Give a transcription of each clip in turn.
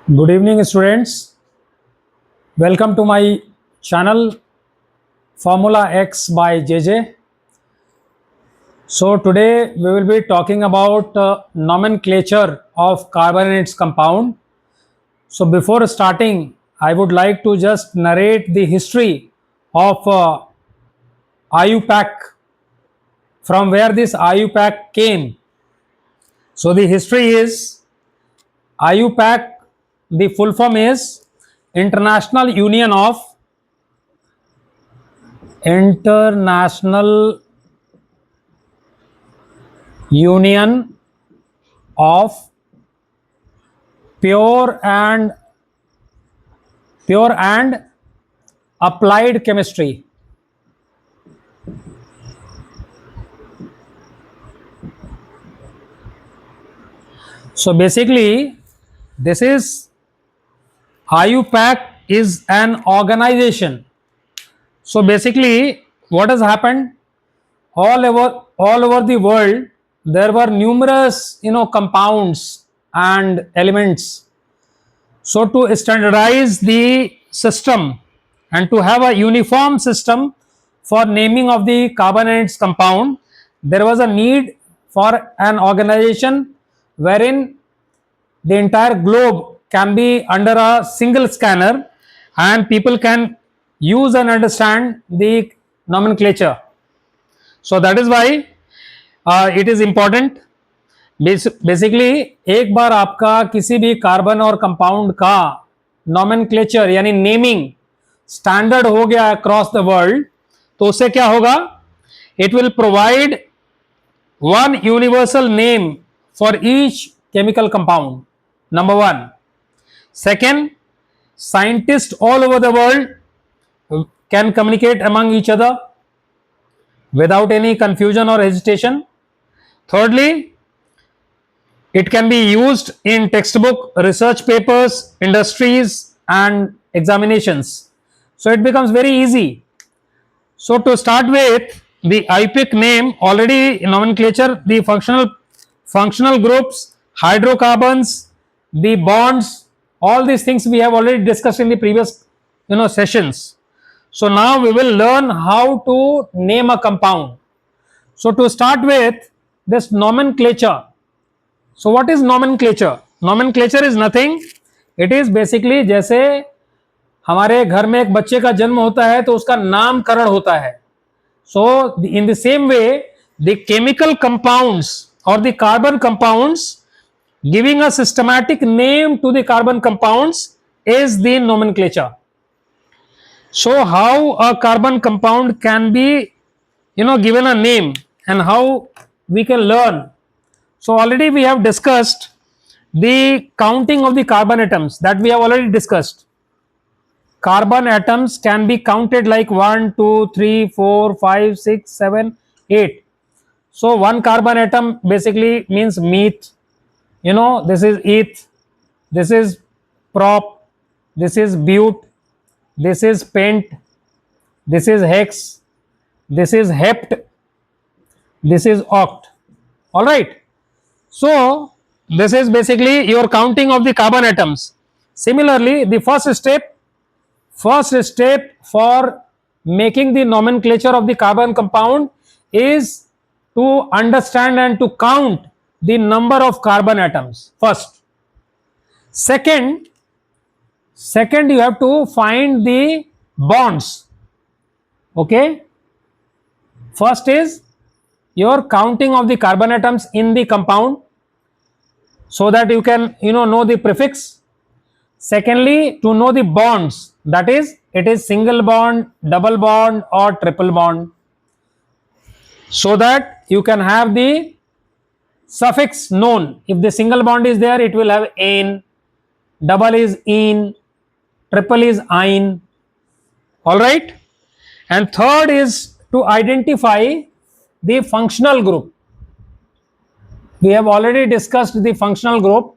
Good evening, students. Welcome to my channel Formula X by JJ. So today we will be talking about nomenclature of carbon and its compound. So before starting, I would like to just narrate the history of IUPAC, from where this IUPAC came. So the history is IUPAC, the full form is International Union of International Union of Pure and Applied Chemistry. So basically, this is IUPAC is an organization. So basically, what has happened all over the world, there were numerous compounds and elements. So to standardize the system and to have a uniform system for naming of the carbon and its compound, there was a need for an organization wherein the entire globe can be under a single scanner and people can use and understand the nomenclature. So that is why it is important. Basically एक बार आपका किसी भी carbon और compound का nomenclature यानी naming standard हो गया across the world, तो उससे क्या होगा, it will provide one universal name for each chemical compound, number one. Second, scientist all over the world can communicate among each other without any confusion or hesitation. Thirdly, it can be used in textbook, research papers, industries and examinations. So it becomes very easy. So to start with, the IUPAC name already nomenclature, the functional groups, hydrocarbons, the bonds, all these things we have already discussed in the previous sessions. So now we will learn how to name a compound. So to start with, this nomenclature. So what is nomenclature? Nomenclature is nothing. It is basically जैसे हमारे घर में एक बच्चे का जन्म होता है तो उसका नामकरण होता है. So in the same way, the chemical compounds or the carbon compounds, giving a systematic name to the carbon compounds is the nomenclature. So how a carbon compound can be given a name and how we can learn. So already we have discussed the counting of the carbon atoms, that we have already discussed. Carbon atoms can be counted like 1 2 3 4 5 6 7 8. So one carbon atom basically means meth, this is eth, this is prop, this is but, this is pent, this is hex, this is hept, this is oct. All right. So this is basically your counting of the carbon atoms. Similarly, the first step for making the nomenclature of the carbon compound is to understand and to count the number of carbon atoms first. Second, you have to find the bonds. Okay. First is your counting of the carbon atoms in the compound, so that you can know the prefix. Secondly, to know the bonds, that is, it is single bond, double bond or triple bond, so that you can have the suffix known. If the single bond is there, it will have ane, double is ene, triple is ine. All right. And third is to identify the functional group. We have already discussed the functional group.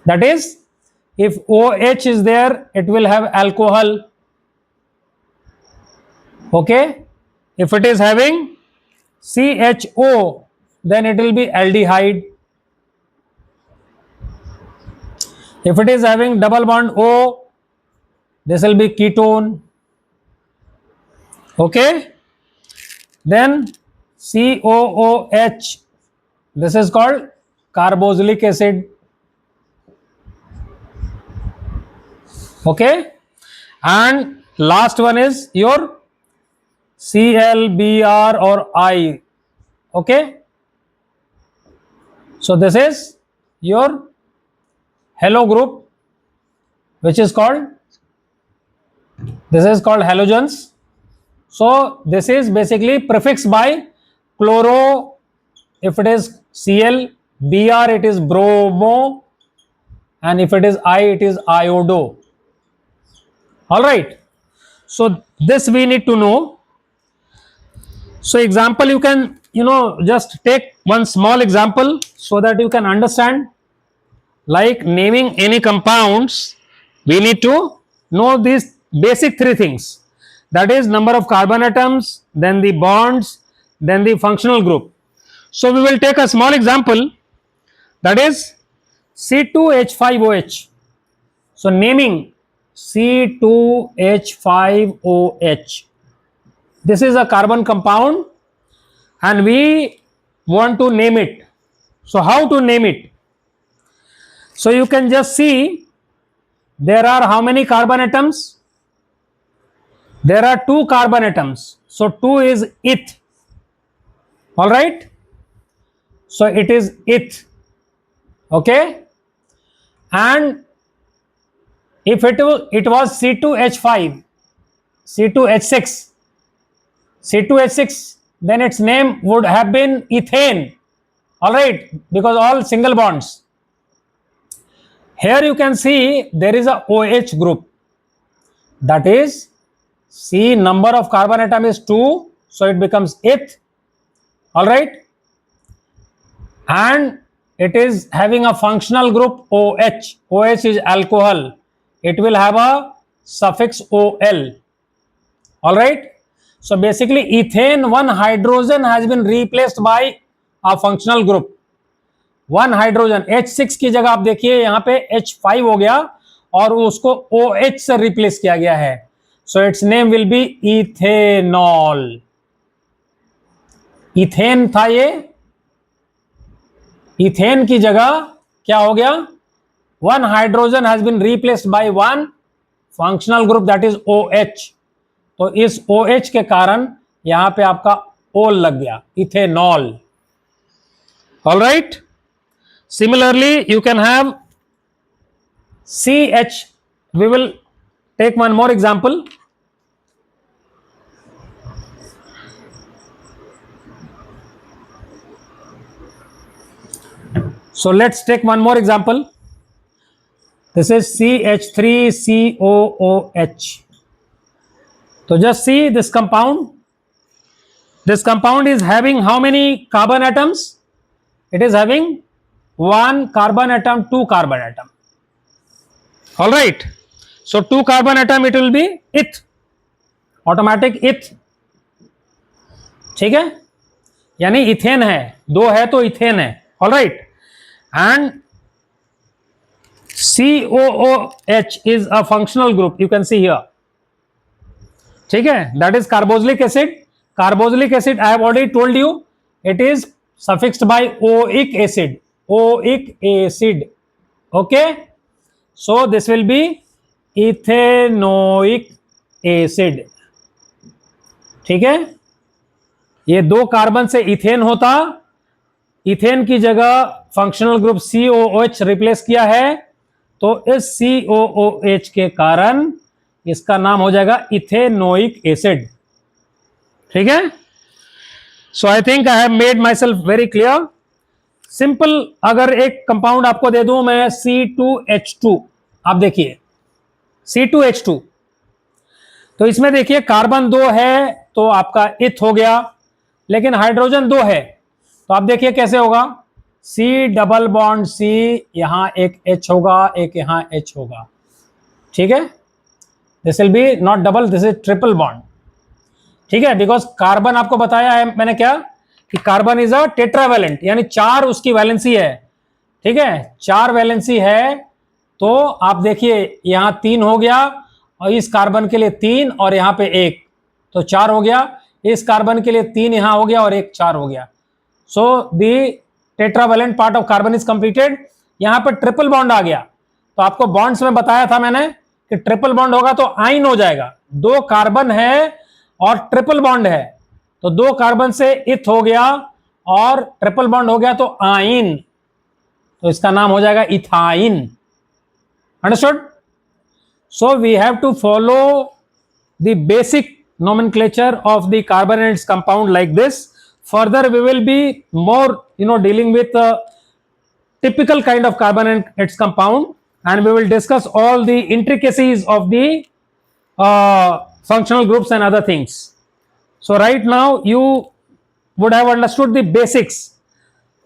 That is, if OH is there, it will have alcohol. Okay. If it is having CHO, then it will be aldehyde. If it is having double bond O, this will be ketone. Okay, then COOH, this is called carboxylic acid. Okay, and last one is your ClBr or I. Okay, so this is your halo group, which is called, this is called halogens. So this is basically prefixed by chloro, if it is Cl, Br it is bromo, and if it is I it is iodo. All right, so this we need to know. So example, you can just take one small example so that you can understand. Like naming any compounds, we need to know these basic three things, that is number of carbon atoms, then the bonds, then the functional group. So we will take a small example, that is C2H5OH. So naming C2H5OH, this is a carbon compound and we want to name it. So how to name it? So you can just see, there are how many carbon atoms? There are 2 carbon atoms. So 2 is eth. All right. So it is eth. Okay. And if it was C2H5, C2H6, C2H6, then its name would have been ethane. All right, because all single bonds. Here you can see there is a OH group, that is C, number of carbon atom is 2, so it becomes eth. All right, and it is having a functional group OH. OH is alcohol, it will have a suffix OL. All right, so basically ethane, one hydrogen has been replaced by a functional group. One hydrogen H6 की जगह आप देखिए यहां पे H5 हो गया और उसको OH से रिप्लेस किया गया है. So its name will be ethanol. Ethane था ये, इथेन की जगह क्या हो गया, one hydrogen has been replaced by one functional group that is OH. तो इस OH के कारण यहां पे आपका ओल लग गया, ethanol. All right. Similarly, you can have CH. We will take one more example. So let's take one more example. This is CH3COOH. So just see this compound. This compound is having how many carbon atoms? It is having 1 carbon atom, 2 carbon atom. All right. So 2 carbon atom, it will be eth, automatic eth. ठीक है, यानी ethane है, 2 है तो ethane है. All right. And COOH is a functional group, you can see here. ठीक है, that is carboxylic acid. Carboxylic acid, I have already told you, it is suffixed by oic acid. Oic acid. Okay, so this will be ethanoic acid. ठीक है, ये 2 carbon से ethane होता, ethane की जगह functional group COOH replace किया है, तो इस COOH के कारण इसका नाम हो जाएगा इथेनोइक एसिड. ठीक है. So I think I have made myself very clear. Simple अगर एक कंपाउंड आपको दे दूं मैं C2H2, आप देखिए C2H2, तो इसमें देखिए कार्बन 2 है तो आपका इथ हो गया, लेकिन हाइड्रोजन 2 है, तो आप देखिए कैसे होगा. C डबल बॉन्ड C, यहां एक H होगा, एक यहां H होगा. ठीक है, this will be not double, this is triple bond. ठीक है, बिकॉज कार्बन आपको बताया है मैंने क्या कि कार्बन इज अ टेट्रावैलेंट, यानी 4 उसकी वैलेंसी है. ठीक है, 4 वैलेंसी है, तो आप देखिए यहां 3 हो गया और इस कार्बन के लिए 3 और यहां पे 1, तो 4 हो गया। इस कार्बन के लिए 3 यहां हो गया और 1 4 हो गया। So the tetravalent part of carbon is completed. यहां पर ट्रिपल बॉन्ड आ गया, तो आपको बॉन्ड्स में बताया था मैंने कि ट्रिपल बॉन्ड होगा तो आइन हो जाएगा। 2 कार्बन है और ट्रिपल बॉन्ड है, तो 2 कार्बन से इथ हो गया और ट्रिपल बॉन्ड हो गया तो आइन, तो इसका नाम हो जाएगा ethyne. Understood? So we have to follow the basic nomenclature of the carbon and its compound like this. Further we will be more dealing with typical kind of carbon and its compound, and we will discuss all the intricacies of the functional groups and other things. So right now you would have understood the basics.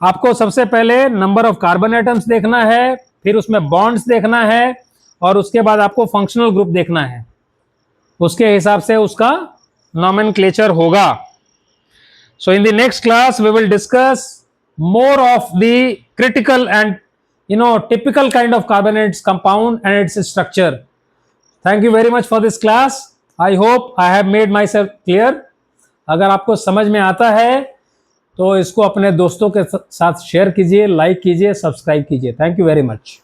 आपको सबसे पहले number of carbon atoms देखना है, फिर उसमें bonds देखना है, और उसके बाद आपको फंक्शनल ग्रुप देखना है, उसके हिसाब से उसका नॉमेनक्लेचर होगा। So in the next class we will discuss more of the critical and typical kind of carbon and its compound and its structure. Thank you very much for this class. I hope I have made myself clear. अगर आपको समझ में आता है तो इसको अपने दोस्तों के साथ शेयर कीजिए, लाइक कीजिए, सब्सक्राइब कीजिए। Thank you very much.